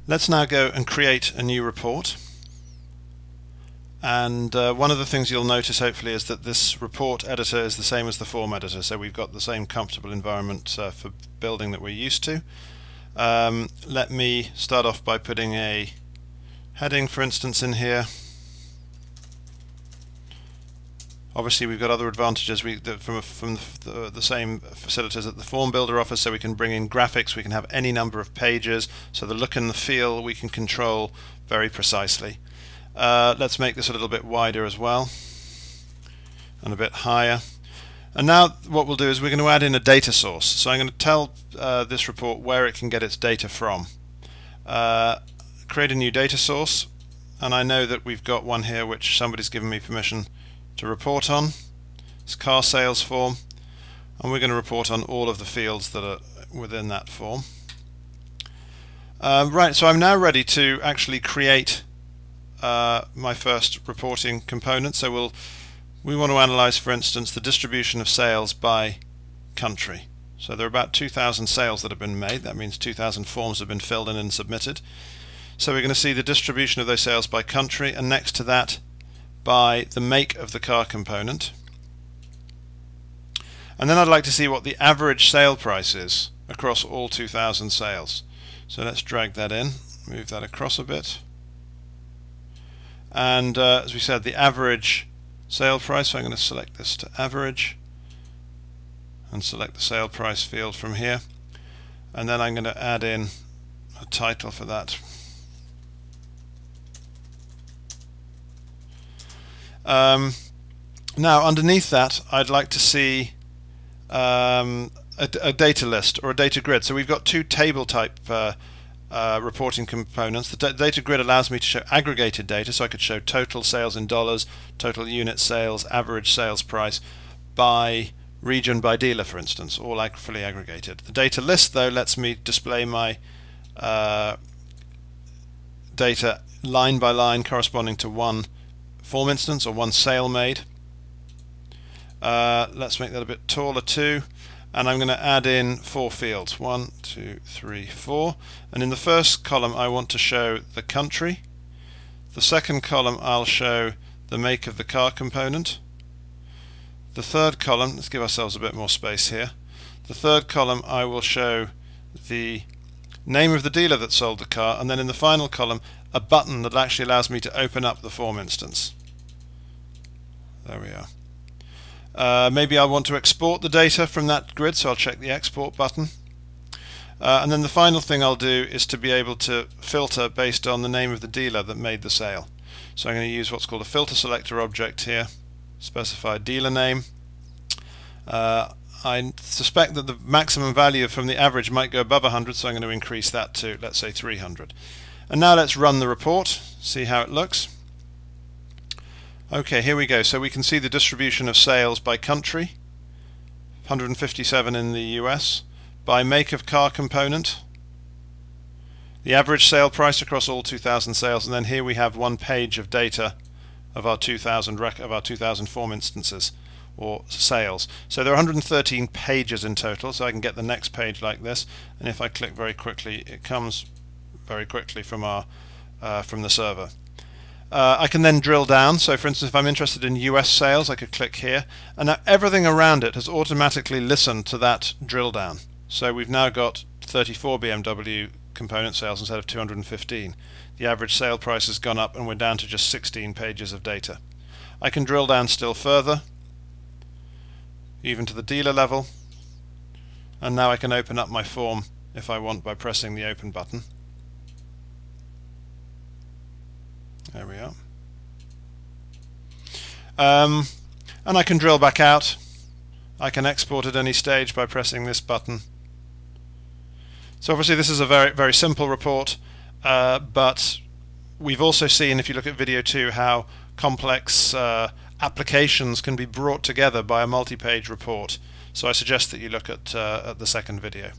Let's now go and create a new report. And one of the things you'll notice hopefully is that this report editor is the same as the form editor, so we've got the same comfortable environment for building that we're used to. Let me start off by putting a heading, for instance, in here. Obviously we've got other advantages from the same facilities that the form builder offers, so we can bring in graphics, we can have any number of pages, so the look and the feel we can control very precisely. Let's make this a little bit wider as well and a bit higher. And now what we'll do is we're going to add in a data source. So I'm going to tell this report where it can get its data from. Create a new data source, and I know that we've got one here which somebody's given me permission to report on. It's car sales form, and we're going to report on all of the fields that are within that form. Right, so I'm now ready to actually create my first reporting component. So we want to analyze, for instance, the distribution of sales by country. So there are about 2,000 sales that have been made. That means 2,000 forms have been filled in and submitted. So we're going to see the distribution of those sales by country, and next to that by the make of the car component. And then I'd like to see what the average sale price is across all 2,000 sales. So let's drag that in, move that across a bit. And as we said, the average sale price, so I'm going to select this to average and select the sale price field from here, and then I'm going to add in a title for that. Now underneath that I'd like to see a data list or a data grid. So we've got two table type reporting components. The data grid allows me to show aggregated data, so I could show total sales in dollars, total unit sales, average sales price by region, by dealer, for instance, all fully aggregated. The data list, though, lets me display my data line by line corresponding to one form instance or one sale made. Let's make that a bit taller too. And I'm going to add in 4 fields, 1, 2, 3, 4. And in the first column I want to show the country. The second column I'll show the make of the car component. The third column, let's give ourselves a bit more space here. The third column I will show the name of the dealer that sold the car, and then in the final column a button that actually allows me to open up the form instance. There we are. Maybe I want to export the data from that grid, so I'll check the export button. And then the final thing I'll do is to be able to filter based on the name of the dealer that made the sale. So I'm going to use what's called a filter selector object here, specify dealer name. I suspect that the maximum value from the average might go above 100, so I'm going to increase that to, let's say, 300. And now let's run the report, see how it looks. Okay, here we go. So we can see the distribution of sales by country, 157 in the US, by make of car component, the average sale price across all 2,000 sales, and then here we have one page of data of our 2,000 form instances or sales. So there are 113 pages in total, so I can get the next page like this, and if I click very quickly, it comes very quickly from the server. I can then drill down, so for instance if I'm interested in US sales I could click here, and now everything around it has automatically listened to that drill down. So we've now got 34 BMW component sales instead of 215. The average sale price has gone up and we're down to just 16 pages of data. I can drill down still further, even to the dealer level, and now I can open up my form if I want by pressing the open button. There we are. And I can drill back out. I can export at any stage by pressing this button. So obviously this is a very, very simple report, but we've also seen, if you look at video 2, how complex applications can be brought together by a multi-page report. So I suggest that you look at the second video.